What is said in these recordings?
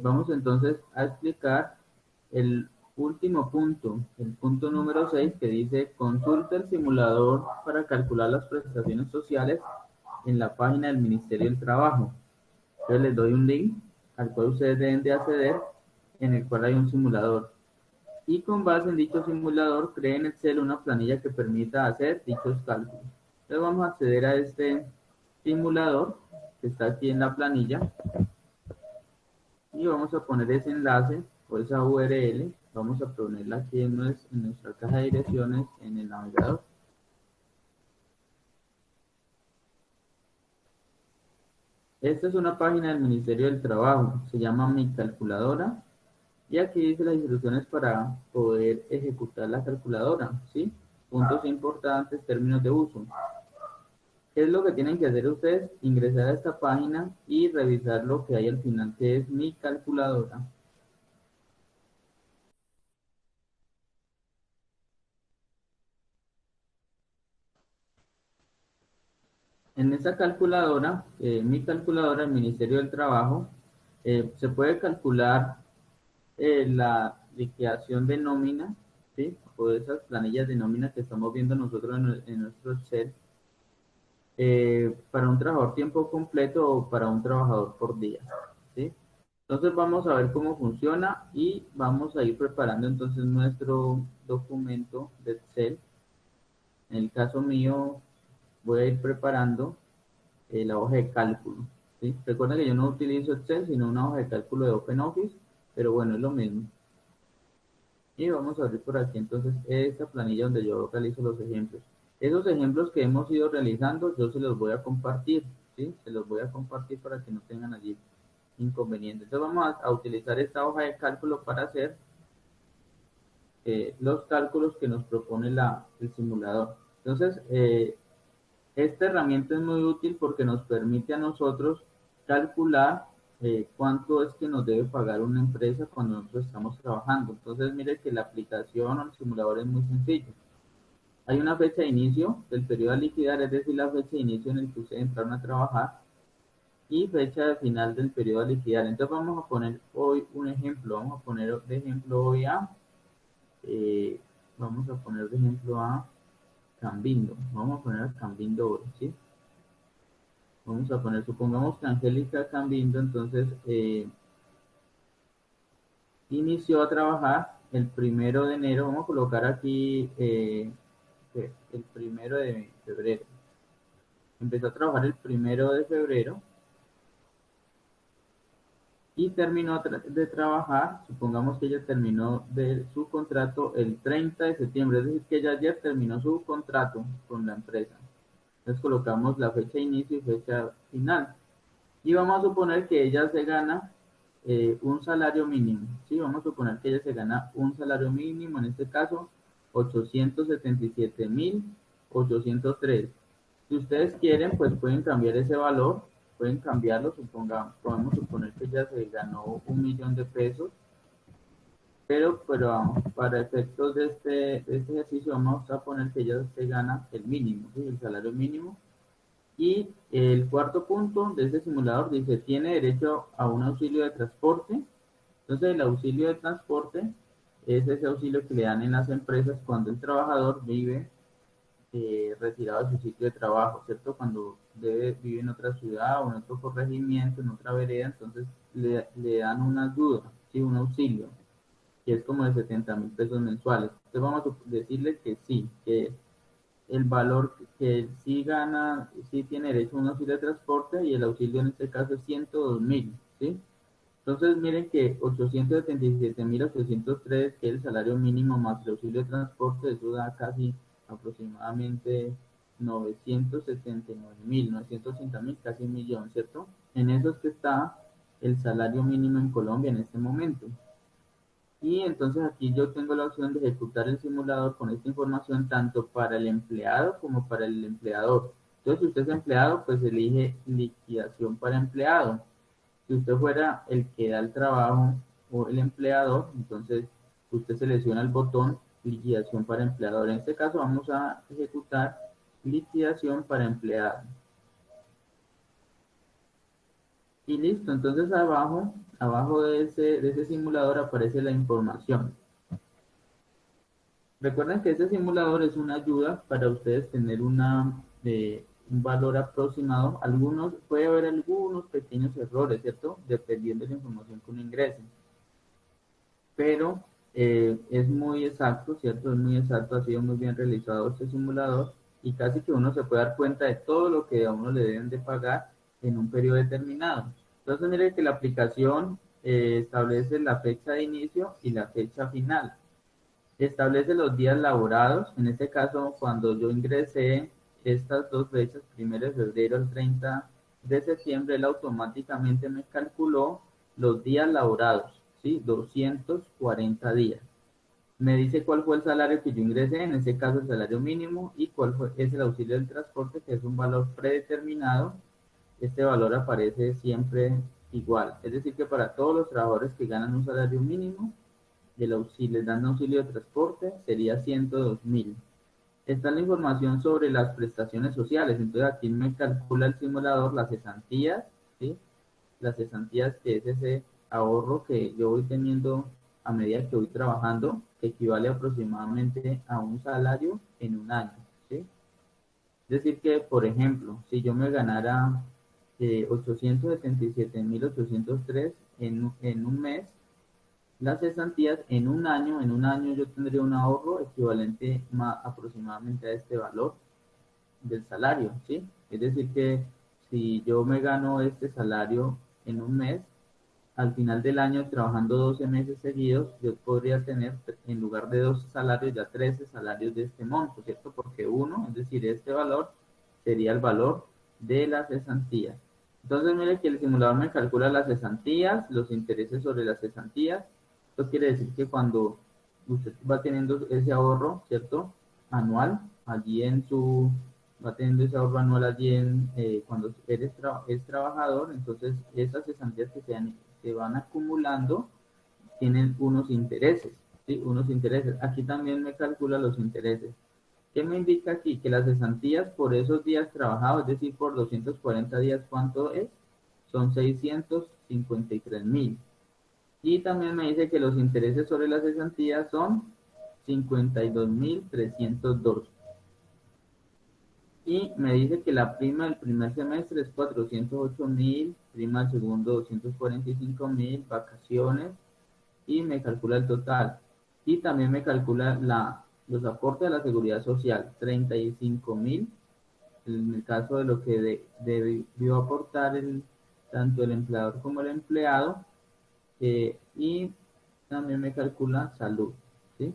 Vamos entonces a explicar el último punto, el punto número 6 que dice consulta el simulador para calcular las prestaciones sociales en la página del Ministerio del Trabajo. Entonces les doy un link al cual ustedes deben de acceder, en el cual hay un simulador. Y con base en dicho simulador, cree en Excel una planilla que permita hacer dichos cálculos. Entonces vamos a acceder a este simulador que está aquí en la planilla y vamos a poner ese enlace o esa URL. Vamos a ponerla aquí en nuestra caja de direcciones en el navegador. Esta es una página del Ministerio del Trabajo, se llama Mi Calculadora. Y aquí dice las instrucciones para poder ejecutar la calculadora, ¿sí? Puntos importantes, términos de uso. ¿Qué es lo que tienen que hacer ustedes? Ingresar a esta página y revisar lo que hay al final, que es Mi Calculadora. En esa calculadora, Mi Calculadora, el Ministerio del Trabajo, se puede calcular la liquidación de nómina, ¿sí? O esas planillas de nómina que estamos viendo nosotros en nuestro Excel, para un trabajador tiempo completo o para un trabajador por día, ¿sí? Entonces vamos a ver cómo funciona y vamos a ir preparando entonces nuestro documento de Excel. En el caso mío voy a ir preparando la hoja de cálculo, ¿sí? Recuerda que yo no utilizo Excel, sino una hoja de cálculo de OpenOffice, pero bueno, es lo mismo. Y vamos a abrir por aquí entonces esta planilla donde yo realizo los ejemplos. Esos ejemplos que hemos ido realizando, yo se los voy a compartir, ¿sí? Se los voy a compartir para que no tengan allí inconvenientes. Entonces vamos a utilizar esta hoja de cálculo para hacer los cálculos que nos propone el simulador. Entonces, esta herramienta es muy útil porque nos permite a nosotros calcular cuánto es que nos debe pagar una empresa cuando nosotros estamos trabajando. Entonces, mire que la aplicación o el simulador es muy sencillo. Hay una fecha de inicio del periodo a liquidar, es decir, la fecha de inicio en el que ustedes entraron a trabajar y fecha de final del periodo a liquidar. Entonces, vamos a poner hoy un ejemplo. Vamos a poner de ejemplo hoy eh, vamos a poner de ejemplo a Cambindo. Vamos a poner a Cambindo hoy, ¿sí? Vamos a poner, supongamos que Angélica Cambindo, entonces, inició a trabajar el 1 de enero. Vamos a colocar aquí el 1 de febrero. Empezó a trabajar el 1 de febrero y terminó de trabajar, supongamos que ella terminó de su contrato el 30 de septiembre, es decir, que ella ayer terminó su contrato con la empresa. Entonces colocamos la fecha de inicio y fecha final. Y vamos a suponer que ella se gana un salario mínimo. ¿Sí? Vamos a suponer que ella se gana un salario mínimo, en este caso 877.803. Si ustedes quieren, pues pueden cambiar ese valor, pueden cambiarlo, podemos suponer que ella se ganó 1.000.000 de pesos, pero para efectos de este ejercicio vamos a poner que ella se gana el mínimo, ¿sí? El salario mínimo. Y el cuarto punto de este simulador dice, tiene derecho a un auxilio de transporte. Entonces el auxilio de transporte es ese auxilio que le dan en las empresas cuando el trabajador vive retirado de su sitio de trabajo, ¿cierto? Cuando vive en otra ciudad o en otro corregimiento, en otra vereda, entonces le dan una ayuda, ¿sí? Un auxilio, que es como de 70.000 pesos mensuales. Entonces vamos a decirle que sí, que el valor que él sí gana, sí tiene derecho a un auxilio de transporte y el auxilio en este caso es 102.000, ¿sí? Entonces miren que 877.803, que es el salario mínimo más el auxilio de transporte, eso da casi aproximadamente 979.000, 980.000, casi 1.000.000, ¿cierto? En eso es que está el salario mínimo en Colombia en este momento. Y entonces aquí yo tengo la opción de ejecutar el simulador con esta información tanto para el empleado como para el empleador. Entonces, si usted es empleado, pues elige liquidación para empleado. Si usted fuera el que da el trabajo o el empleador, entonces usted selecciona el botón liquidación para empleador. En este caso vamos a ejecutar liquidación para empleado. Y listo, entonces abajo abajo de ese simulador aparece la información. Recuerden que este simulador es una ayuda para ustedes tener un valor aproximado. Puede haber algunos pequeños errores, ¿cierto? Dependiendo de la información que uno ingrese. Pero es muy exacto, ¿cierto? Es muy exacto, ha sido muy bien realizado este simulador y casi que uno se puede dar cuenta de todo lo que a uno le deben de pagar en un periodo determinado. Entonces, mire que la aplicación establece la fecha de inicio y la fecha final. Establece los días laborados. En este caso, cuando yo ingresé estas dos fechas, 1 de febrero al 30 de septiembre, él automáticamente me calculó los días laborados, ¿sí? 240 días. Me dice cuál fue el salario que yo ingresé, en este caso el salario mínimo, y es el auxilio del transporte, que es un valor predeterminado. Este valor aparece siempre igual. Es decir, que para todos los trabajadores que ganan un salario mínimo, les dan auxilio de transporte, sería 102.000. Está la información sobre las prestaciones sociales. Entonces aquí me calcula el simulador las cesantías, ¿sí? Las cesantías, que es ese ahorro que yo voy teniendo a medida que voy trabajando, que equivale aproximadamente a un salario en un año, ¿sí? Es decir que, por ejemplo, si yo me ganara 877.803 en un mes, las cesantías en un año yo tendría un ahorro equivalente aproximadamente a este valor del salario, ¿sí? Es decir que si yo me gano este salario en un mes, al final del año trabajando 12 meses seguidos, yo podría tener en lugar de 12 salarios ya 13 salarios de este monto, ¿cierto? Porque uno, es decir, este valor sería el valor de las cesantías. Entonces, mire que el simulador me calcula las cesantías, los intereses sobre las cesantías. Esto quiere decir que cuando usted va teniendo ese ahorro, ¿cierto? Anual, va teniendo ese ahorro anual allí cuando es trabajador, entonces esas cesantías se van acumulando, tienen unos intereses, ¿sí? Unos intereses. Aquí también me calcula los intereses. ¿Qué me indica aquí? Que las cesantías por esos días trabajados, es decir, por 240 días, ¿cuánto es? Son 653.000. Y también me dice que los intereses sobre las cesantías son 52.302. Y me dice que la prima del primer semestre es 408.000, prima del segundo 245.000, vacaciones, y me calcula el total. Y también me calcula los aportes a la seguridad social, 35.000, en el caso de lo que debió aportar tanto el empleador como el empleado, y también me calcula salud, ¿sí?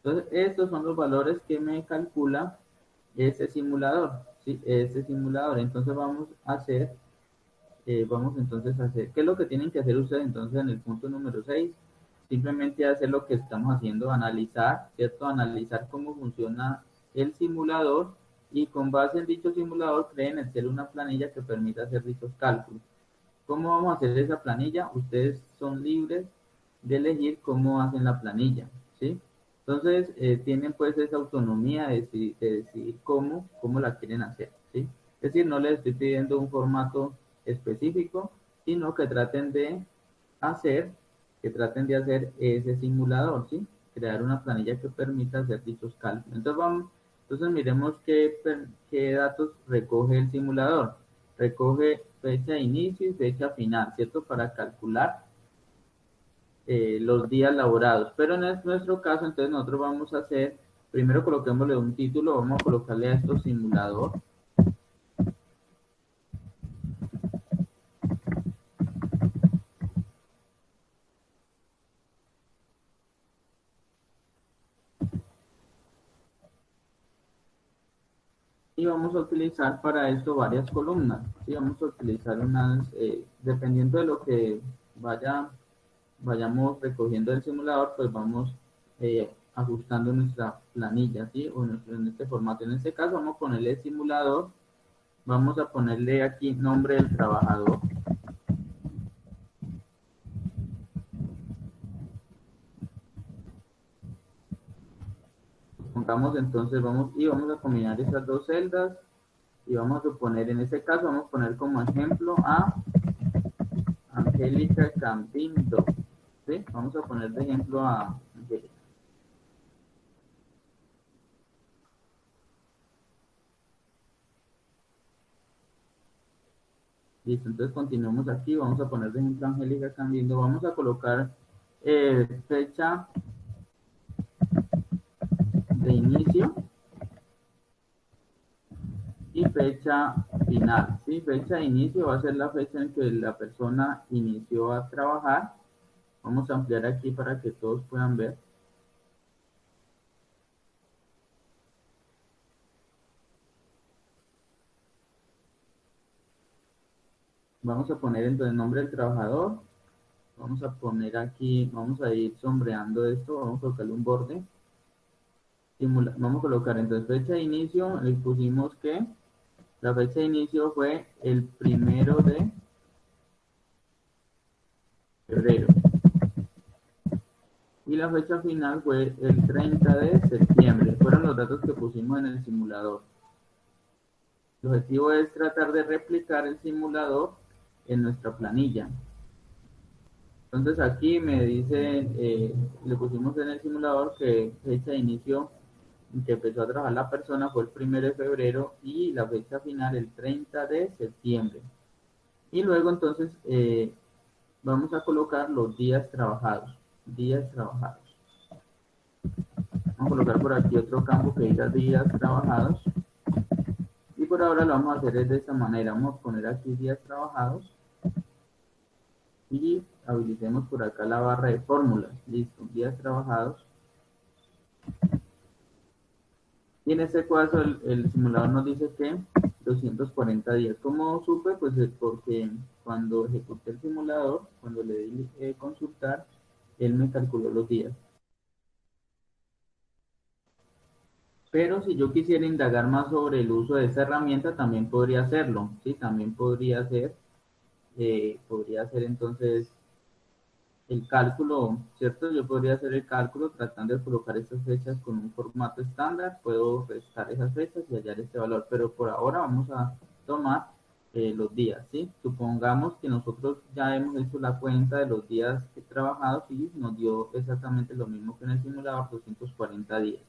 Entonces, estos son los valores que me calcula este simulador, ¿sí? Este simulador. Entonces, vamos entonces a hacer, ¿qué es lo que tienen que hacer ustedes entonces en el punto número 6? Simplemente hacer lo que estamos haciendo, analizar, ¿cierto? Analizar cómo funciona el simulador y con base en dicho simulador creen Excel una planilla que permita hacer dichos cálculos. ¿Cómo vamos a hacer esa planilla? Ustedes son libres de elegir cómo hacen la planilla, ¿sí? Entonces, tienen pues esa autonomía de decidir cómo la quieren hacer, ¿sí? Es decir, no les estoy pidiendo un formato específico, sino hacer, que traten de hacer ese simulador, ¿sí? Crear una planilla que permita hacer dichos cálculos. Entonces miremos qué datos recoge el simulador. Recoge fecha de inicio y fecha final, ¿cierto? Para calcular los días laborados. Pero en nuestro caso, entonces nosotros vamos a hacer, primero coloquémosle un título, vamos a colocarle a esto simulador. Y vamos a utilizar para esto varias columnas. ¿Sí? Vamos a utilizar dependiendo de lo que vayamos recogiendo del simulador, pues vamos ajustando nuestra planilla, ¿sí? O en este formato. En este caso vamos a ponerle simulador, vamos a ponerle aquí nombre del trabajador. Pongamos entonces, vamos a combinar esas dos celdas y vamos a poner, en este caso vamos a poner como ejemplo a Angélica Campindo. ¿Sí? Vamos a poner de ejemplo a Angélica. Listo, entonces continuamos aquí. Vamos a poner de ejemplo a Angélica Campindo. Vamos a colocar fecha de inicio y fecha final. ¿Sí? Fecha de inicio va a ser la fecha en que la persona inició a trabajar. Vamos a ampliar aquí para que todos puedan ver. Vamos a poner entonces el nombre del trabajador. Vamos a poner aquí, vamos a ir sombreando esto. Vamos a colocarle un borde. Vamos a colocar entonces fecha de inicio. Le pusimos que la fecha de inicio fue el 1 de febrero. Y la fecha final fue el 30 de septiembre. Fueron los datos que pusimos en el simulador. El objetivo es tratar de replicar el simulador en nuestra planilla. Entonces aquí me dice, le pusimos en el simulador que fecha de inicio en que empezó a trabajar la persona fue el 1 de febrero y la fecha final el 30 de septiembre. Y luego entonces vamos a colocar los días trabajados. Días trabajados. Vamos a colocar por aquí otro campo que diga días trabajados. Y por ahora lo vamos a hacer de esta manera. Vamos a poner aquí días trabajados. Y habilitemos por acá la barra de fórmulas. Listo, días trabajados. Y en este caso el simulador nos dice que 240 días. ¿Cómo supe? Pues es porque cuando ejecuté el simulador, cuando le di consultar, él me calculó los días. Pero si yo quisiera indagar más sobre el uso de esta herramienta, también podría hacerlo, ¿sí? También podría hacer entonces el cálculo, ¿cierto? Yo podría hacer el cálculo tratando de colocar estas fechas con un formato estándar, puedo restar esas fechas y hallar este valor, pero por ahora vamos a tomar los días, ¿sí? Supongamos que nosotros ya hemos hecho la cuenta de los días trabajados y nos dio exactamente lo mismo que en el simulador, 240 días.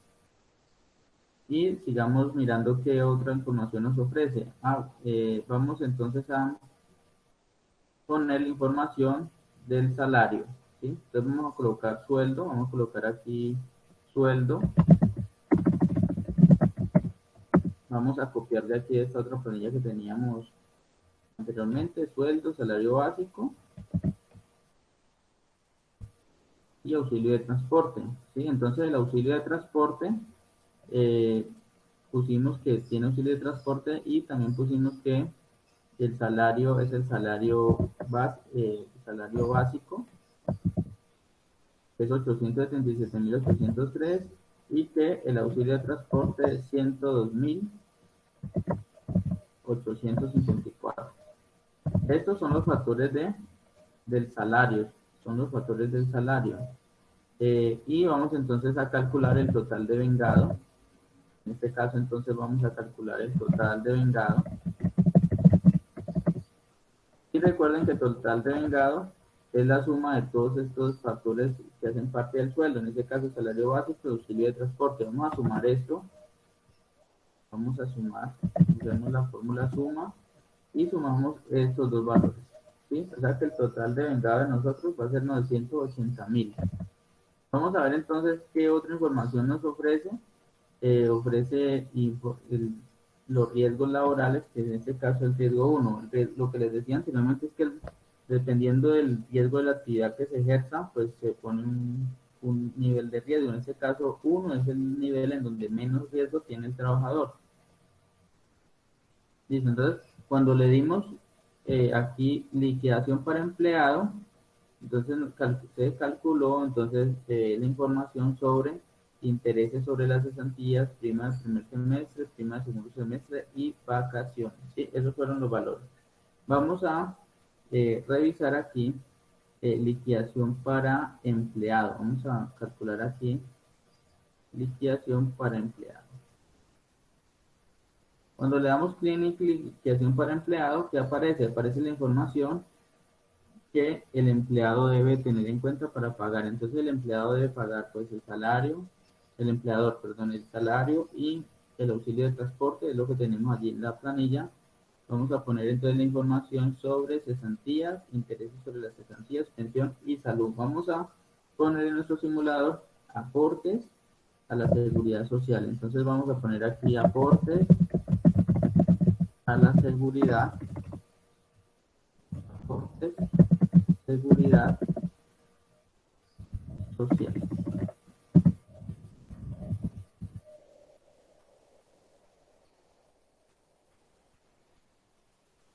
Y sigamos mirando qué otra información nos ofrece. Vamos entonces a poner la información del salario, ¿sí? Entonces vamos a colocar sueldo, vamos a colocar aquí sueldo. Vamos a copiar de aquí esta otra planilla que teníamos anteriormente, sueldo, salario básico y auxilio de transporte, ¿sí? Entonces el auxilio de transporte, pusimos que tiene auxilio de transporte y también pusimos que el salario es el salario básico, que es 877.803 y que el auxilio de transporte es 102.854. Estos son los factores del salario, son los factores del salario. Y vamos entonces a calcular el total de vengado. En este caso entonces vamos a calcular el total de vengado. Y recuerden que el total de vengado es la suma de todos estos factores que hacen parte del sueldo. En este caso, salario básico y auxilio de transporte. Vamos a sumar esto. Vamos a sumar. Usamos la fórmula suma y sumamos estos dos valores, ¿sí? O sea que el total de vengado de nosotros va a ser 980.000. Vamos a ver entonces qué otra información nos ofrece. Ofrece los riesgos laborales, que en este caso el riesgo 1. Lo que les decía anteriormente es que dependiendo del riesgo de la actividad que se ejerza, pues se pone un nivel de riesgo. En este caso, 1 es el nivel en donde menos riesgo tiene el trabajador. Listo, entonces, cuando le dimos aquí liquidación para empleado, entonces se calculó entonces la información sobre intereses sobre las cesantías, prima del primer semestre, prima del segundo semestre y vacaciones. ¿Sí? Esos fueron los valores. Vamos a revisar aquí liquidación para empleado. Vamos a calcular aquí liquidación para empleado. Cuando le damos clic en liquidación para empleado, ¿qué aparece? Aparece la información que el empleado debe tener en cuenta para pagar. Entonces el empleado debe pagar pues el salario, el empleador, perdón, el salario y el auxilio de transporte, es lo que tenemos allí en la planilla. Vamos a poner entonces la información sobre cesantías, intereses sobre las cesantías, pensión y salud. Vamos a poner en nuestro simulador aportes a la seguridad social. Entonces vamos a poner aquí aportes a la seguridad, aportes, seguridad social.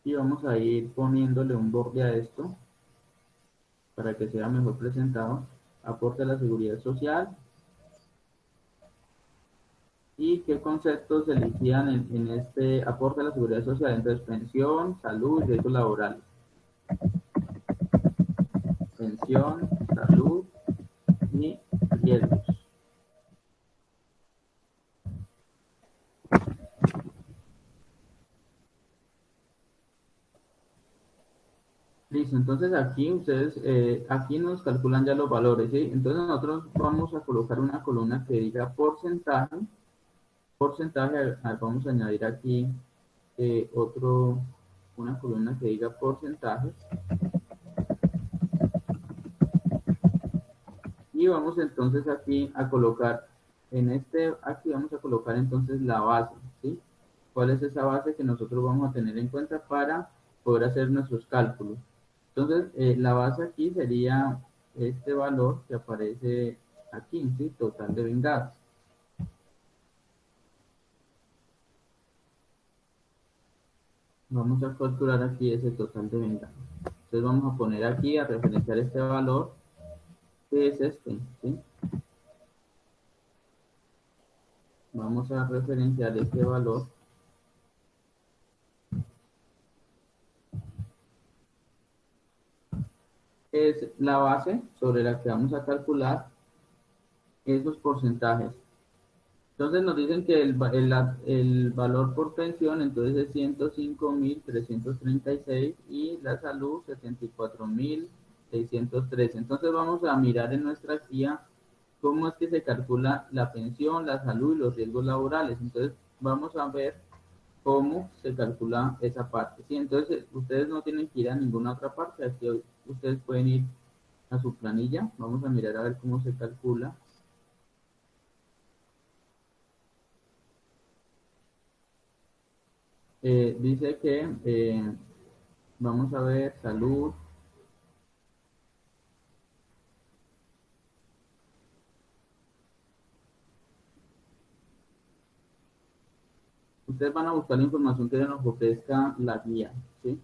Y vamos a ir poniéndole un borde a esto para que sea mejor presentado. Aporte a la seguridad social. ¿Y qué conceptos se elegían en este aporte a la seguridad social? Entonces, pensión, salud y riesgos laborales. Pensión, salud y riesgos. Listo, entonces aquí ustedes, aquí nos calculan ya los valores, ¿sí? Entonces nosotros vamos a colocar una columna que diga porcentaje. Porcentaje, vamos a añadir aquí una columna que diga porcentajes. Y vamos entonces aquí a colocar, aquí vamos a colocar entonces la base, ¿sí? ¿Cuál es esa base que nosotros vamos a tener en cuenta para poder hacer nuestros cálculos? Entonces, la base aquí sería este valor que aparece aquí, ¿sí? Total de vengados. Vamos a calcular aquí ese total de vengados. Entonces vamos a poner aquí a referenciar este valor, que es este, ¿sí? Vamos a referenciar este valor. Es la base sobre la que vamos a calcular esos porcentajes. Entonces nos dicen que el valor por pensión entonces es 105.336 y la salud 74.613. Entonces vamos a mirar en nuestra guía cómo es que se calcula la pensión, la salud y los riesgos laborales. Entonces vamos a ver cómo se calcula esa parte. ¿Sí? Entonces ustedes no tienen que ir a ninguna otra parte. Aquí ustedes pueden ir a su planilla. Vamos a mirar a ver cómo se calcula. Dice que vamos a ver salud. Ustedes van a buscar la información que nos ofrezca la guía, ¿sí?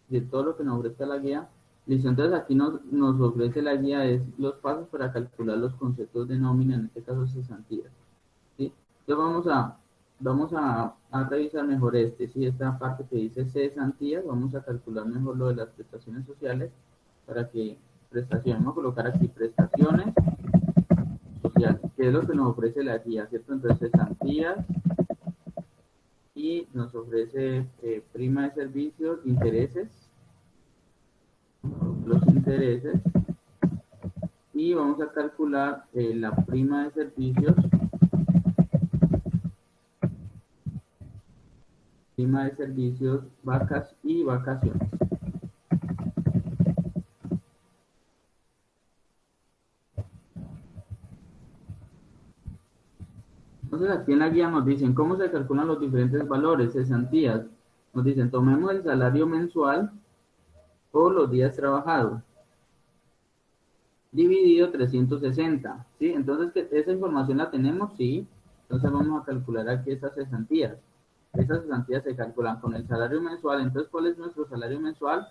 De todo lo que nos ofrezca la guía. Listo, entonces aquí nos ofrece la guía es los pasos para calcular los conceptos de nómina, en este caso cesantías, ¿sí? Entonces vamos a revisar mejor ¿sí? Esta parte que dice cesantías, vamos a calcular mejor lo de las prestaciones sociales para que prestaciones, vamos a colocar aquí prestaciones sociales, que es lo que nos ofrece la guía, ¿cierto? Entonces cesantías y nos ofrece prima de servicios, intereses, los intereses, y vamos a calcular la prima de servicios, vacas y vacaciones. Entonces aquí en la guía nos dicen cómo se calculan los diferentes valores, cesantías. Nos dicen, tomemos el salario mensual por los días trabajados, dividido 360, ¿sí? Entonces, ¿esa información la tenemos? Sí. Entonces vamos a calcular aquí esas cesantías. Esas cesantías se calculan con el salario mensual. Entonces, ¿cuál es nuestro salario mensual?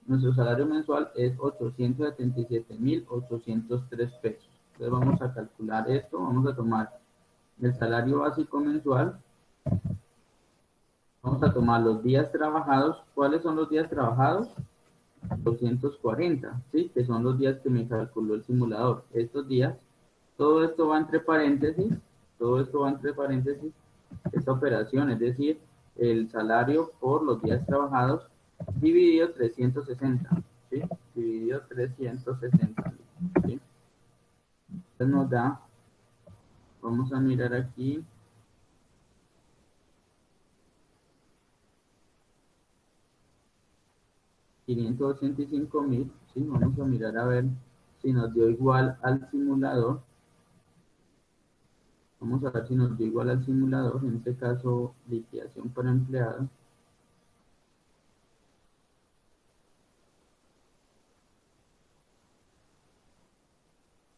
Nuestro salario mensual es 877.803 pesos. Entonces vamos a calcular esto. Vamos a tomar el salario básico mensual. Vamos a tomar los días trabajados. ¿Cuáles son los días trabajados? 240, ¿sí? Que son los días que me calculó el simulador. Estos días, todo esto va entre paréntesis, esta operación, es decir, el salario por los días trabajados dividido 360, ¿sí? dividido 360 mil, ¿sí? Entonces nos da, vamos a mirar aquí, 585.000, ¿sí? Vamos a mirar a ver si nos dio igual al simulador. Vamos a ver si nos dio igual al simulador, en este caso liquidación por empleado.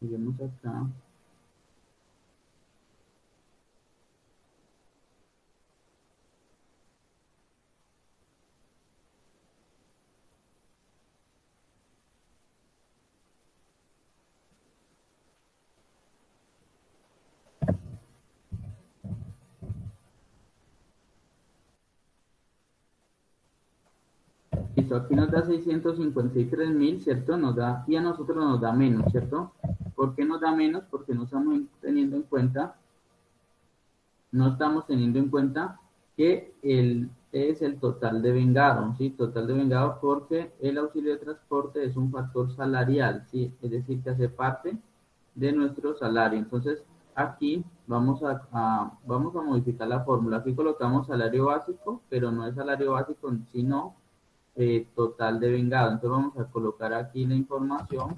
Seguimos acá. Listo, aquí nos da 653.000, ¿cierto? Nos da, y a nosotros nos da menos, ¿cierto? ¿Por qué nos da menos? Porque no estamos teniendo en cuenta, que es el total de vengado, ¿sí? Total de vengado porque el auxilio de transporte es un factor salarial, ¿sí? Es decir, que hace parte de nuestro salario. Entonces, aquí vamos a modificar la fórmula. Aquí colocamos salario básico, pero no es salario básico, sino total de vengado. Entonces vamos a colocar aquí la información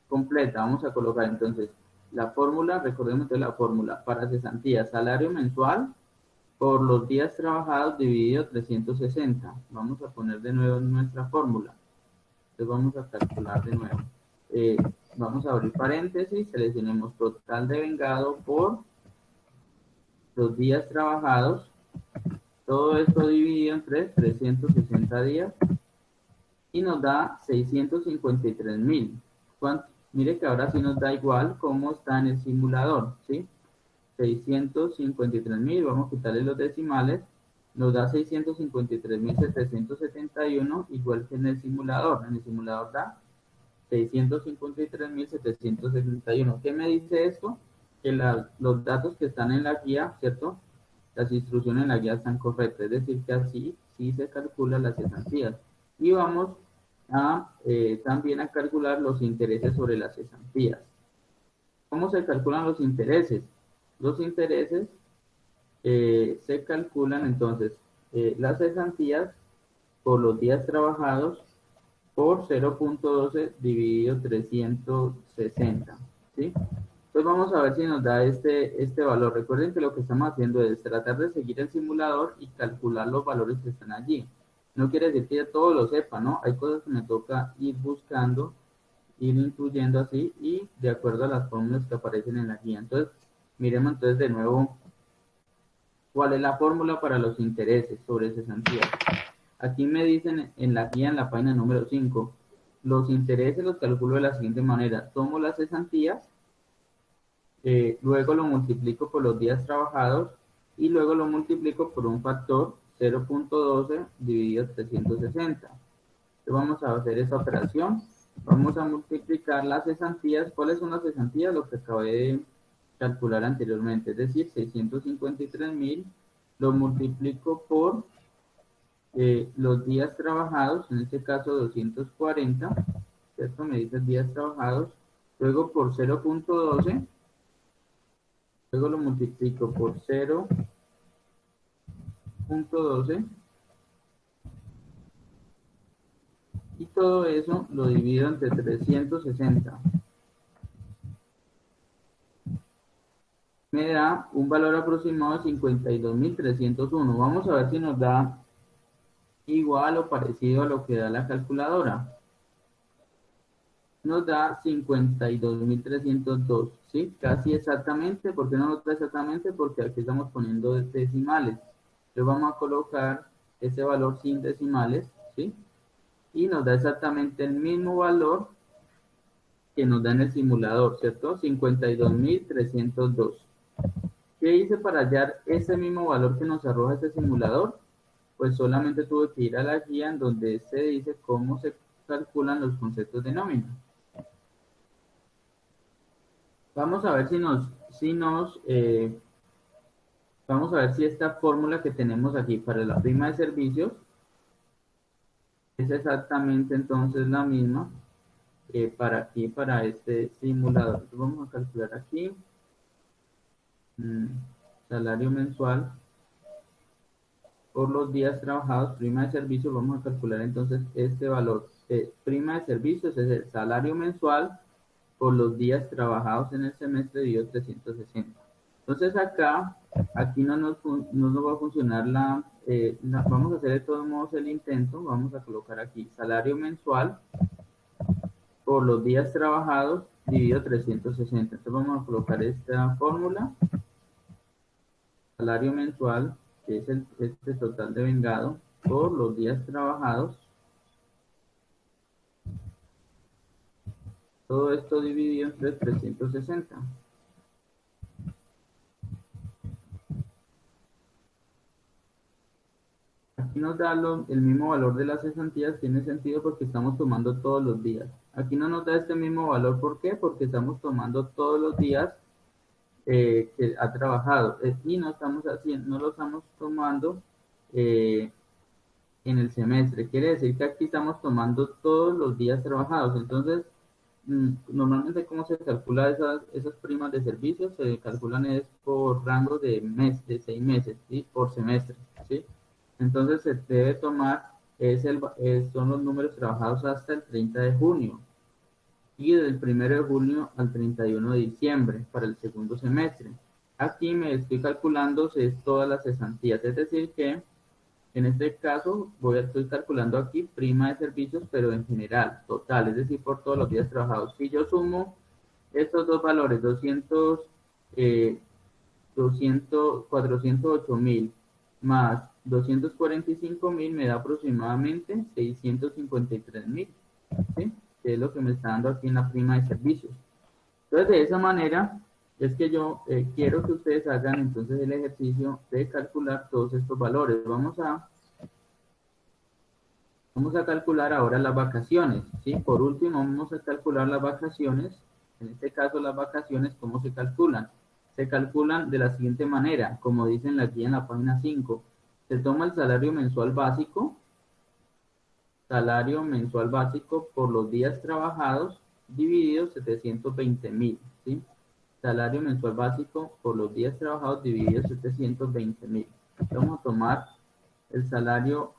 completa. Vamos a colocar entonces la fórmula, recordemos que la fórmula para cesantía, salario mensual por los días trabajados dividido 360. Vamos a poner de nuevo nuestra fórmula. Entonces vamos a calcular de nuevo. Eh, Vamos a abrir paréntesis, seleccionemos total de vengado por los días trabajados. Todo esto dividido entre 360 días y nos da 653.000. Mire que ahora sí nos da igual cómo está en el simulador, ¿sí? 653.000, vamos a quitarle los decimales, nos da 653.771, igual que en el simulador. En el simulador da 653.771. ¿Qué me dice esto? Que los datos que están en la guía, ¿cierto? Las instrucciones en la guía están correctas, es decir, que así sí se calculan las cesantías. Y vamos a también a calcular los intereses sobre las cesantías. ¿Cómo se calculan los intereses? Los intereses se calculan entonces las cesantías por los días trabajados por 0.12 dividido 360, ¿sí? Entonces vamos a ver si nos da este valor. Recuerden que lo que estamos haciendo es tratar de seguir el simulador y calcular los valores que están allí. No quiere decir que ya todo lo sepa, ¿no? Hay cosas que me toca ir buscando, ir incluyendo así y de acuerdo a las fórmulas que aparecen en la guía. Entonces, miremos entonces de nuevo cuál es la fórmula para los intereses sobre cesantías. Aquí me dicen en la guía, en la página número 5, los intereses los calculo de la siguiente manera. Tomo las cesantías, luego lo multiplico por los días trabajados y luego lo multiplico por un factor 0.12 dividido 360. Entonces vamos a hacer esa operación. Vamos a multiplicar las cesantías. ¿Cuáles son las cesantías? Lo que acabé de calcular anteriormente, es decir, 653.000 lo multiplico por los días trabajados, en este caso 240, ¿cierto? Me dice días trabajados, luego por 0.12, luego lo multiplico por 0.12 y todo eso lo divido entre 360. Me da un valor aproximado de 52.301. Vamos a ver si nos da igual o parecido a lo que da la calculadora. Nos da 52.302, ¿sí? Casi exactamente. ¿Por qué no nos da exactamente? Porque aquí estamos poniendo decimales. Entonces vamos a colocar ese valor sin decimales, ¿sí? Y nos da exactamente el mismo valor que nos da en el simulador, ¿cierto? 52.302. ¿Qué hice para hallar ese mismo valor que nos arroja este simulador? Pues solamente tuve que ir a la guía en donde se dice cómo se calculan los conceptos de nómina. Vamos a ver vamos a ver si esta fórmula que tenemos aquí para la prima de servicios Es exactamente entonces la misma para aquí, para este simulador. Entonces vamos a calcular aquí mm, salario mensual por los días trabajados, prima de servicios. Vamos a calcular entonces este valor. Prima de servicios es el salario mensual por los días trabajados en el semestre dividido 360. Entonces acá, aquí no nos va a funcionar vamos a hacer de todos modos el intento. Vamos a colocar aquí salario mensual por los días trabajados dividido 360. Entonces vamos a colocar esta fórmula, salario mensual, que es este total de vengado, por los días trabajados. Todo esto dividido entre 360. Aquí nos da el mismo valor de las cesantías. Tiene sentido porque estamos tomando todos los días. Aquí no nos da este mismo valor. ¿Por qué? Porque estamos tomando todos los días que ha trabajado y no lo estamos tomando en el semestre. Quiere decir que aquí estamos tomando todos los días trabajados. Entonces, normalmente cómo se calcula esas primas de servicios, se calculan es por rango de 6 meses, ¿sí? Por semestre, ¿sí? Entonces se debe tomar, son los números trabajados hasta el 30 de junio y del 1 de junio al 31 de diciembre para el segundo semestre. Aquí me estoy calculando todas las cesantías, es decir que en este caso estoy calculando aquí prima de servicios, pero en general, total, es decir, por todos los días trabajados. Si yo sumo estos dos valores, 408.000 más 245.000, me da aproximadamente 653.000, ¿sí? Que es lo que me está dando aquí en la prima de servicios. Entonces, de esa manera es que yo quiero que ustedes hagan entonces el ejercicio de calcular todos estos valores. Vamos a calcular ahora las vacaciones, ¿sí? Por último, vamos a calcular las vacaciones. En este caso, las vacaciones, ¿cómo se calculan? Se calculan de la siguiente manera, como dice en la guía en la página 5. Se toma el salario mensual básico por los días trabajados, dividido 720.000, ¿sí? Salario mensual básico por los días trabajados, dividido 720.000. Vamos a tomar el salario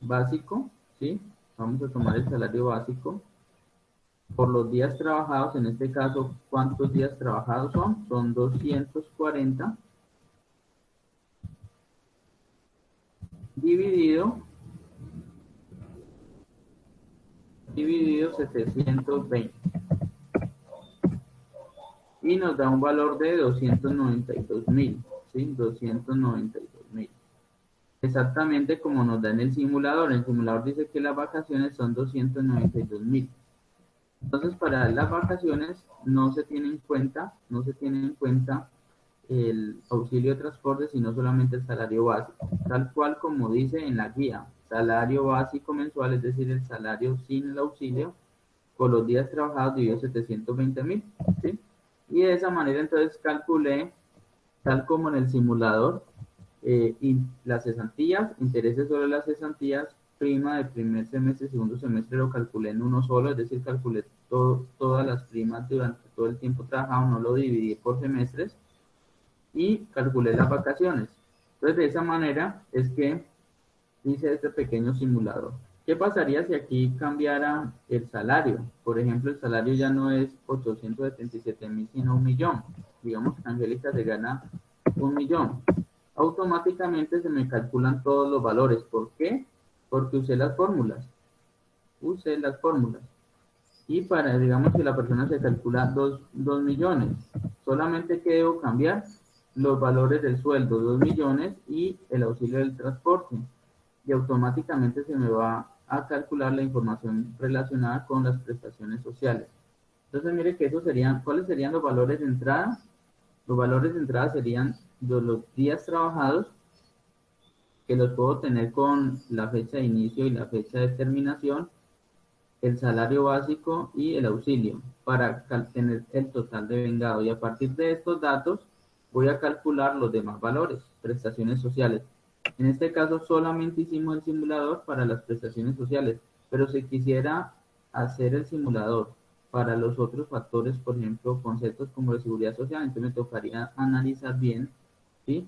básico, ¿sí? Vamos a tomar el salario básico por los días trabajados. En este caso, ¿cuántos días trabajados son? Son 240 dividido 720 y nos da un valor de 292.000, ¿sí? 292.000. Exactamente como nos da en el simulador. El simulador dice que las vacaciones son 292.000. Entonces, para las vacaciones no se tiene en cuenta el auxilio de transporte, sino solamente el salario básico, tal cual como dice en la guía. Salario básico mensual, es decir, el salario sin el auxilio, por los días trabajados dividido 720.000, ¿sí? Y de esa manera entonces calculé, tal como en el simulador, y las cesantías, intereses sobre las cesantías, prima de primer semestre y segundo semestre lo calculé en uno solo, es decir, calculé todas las primas durante todo el tiempo trabajado, no lo dividí por semestres y calculé las vacaciones. Entonces, de esa manera es que hice este pequeño simulador. ¿Qué pasaría si aquí cambiara el salario? Por ejemplo, el salario ya no es 877.000, sino 1.000.000. Digamos que Angélica se gana 1.000.000. Automáticamente se me calculan todos los valores. ¿Por qué? Porque usé las fórmulas. Y digamos que la persona se calcula 2 millones. Solamente que debo cambiar los valores del sueldo, 2 millones y el auxilio del transporte. Y automáticamente se me va a calcular la información relacionada con las prestaciones sociales. Entonces, mire que ¿cuáles serían los valores de entrada? Los valores de entrada serían los días trabajados, que los puedo tener con la fecha de inicio y la fecha de terminación, el salario básico y el auxilio, para tener el total de vengado. Y a partir de estos datos, voy a calcular los demás valores, prestaciones sociales. En este caso solamente hicimos el simulador para las prestaciones sociales, pero si quisiera hacer el simulador para los otros factores, por ejemplo, conceptos como de seguridad social, entonces me tocaría analizar bien, ¿sí?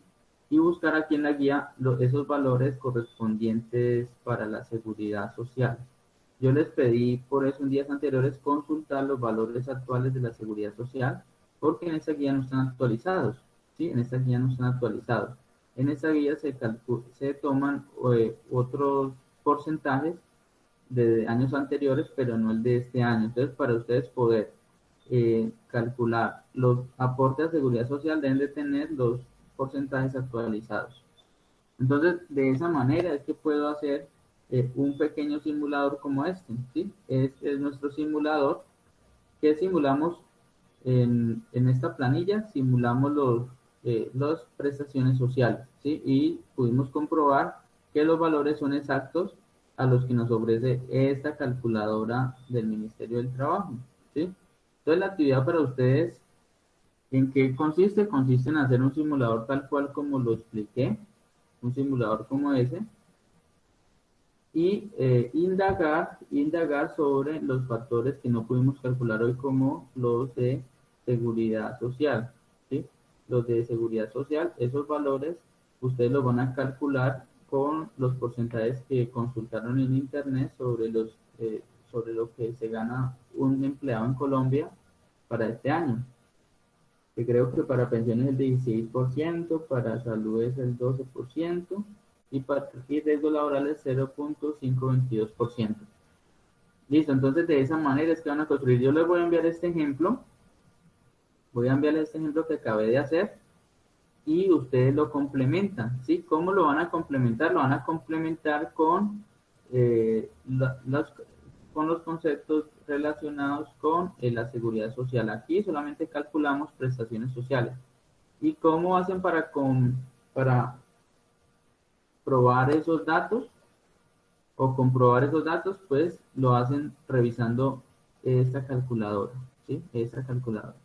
Y buscar aquí en la guía esos valores correspondientes para la seguridad social. Yo les pedí por eso en días anteriores consultar los valores actuales de la seguridad social, porque en esta guía no están actualizados, ¿sí? En esta guía no están actualizados. En esta guía se toman otros porcentajes de años anteriores, pero no el de este año. Entonces, para ustedes poder calcular los aportes a seguridad social, deben de tener los porcentajes actualizados. Entonces, de esa manera es que puedo hacer un pequeño simulador como este, ¿sí? Este es nuestro simulador que simulamos en esta planilla, simulamos las prestaciones sociales, ¿sí? Y pudimos comprobar que los valores son exactos a los que nos ofrece esta calculadora del Ministerio del Trabajo, ¿sí? Entonces, la actividad para ustedes, ¿en qué consiste? Consiste en hacer un simulador tal cual como lo expliqué, un simulador como ese, y indagar sobre los factores que no pudimos calcular hoy como los de seguridad social, ¿sí? Los de seguridad social, esos valores ustedes los van a calcular con los porcentajes que consultaron en internet sobre lo que se gana un empleado en Colombia para este año, que creo que para pensiones es el 16%, para salud es el 12% y riesgos laborales 0.522%. Listo, entonces de esa manera es que van a construir. Yo les voy a enviar este ejemplo, voy a enviarles este ejemplo que acabé de hacer y ustedes lo complementan, ¿sí? ¿Cómo lo van a complementar? Lo van a complementar con, con los conceptos relacionados con la seguridad social. Aquí solamente calculamos prestaciones sociales. ¿Y cómo hacen para probar esos datos o comprobar esos datos? Pues lo hacen revisando esta calculadora, ¿sí? Esta calculadora.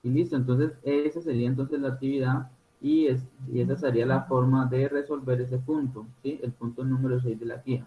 Y listo, entonces esa sería entonces la actividad y esa sería la forma de resolver ese punto, ¿sí? El punto número 6 de la guía.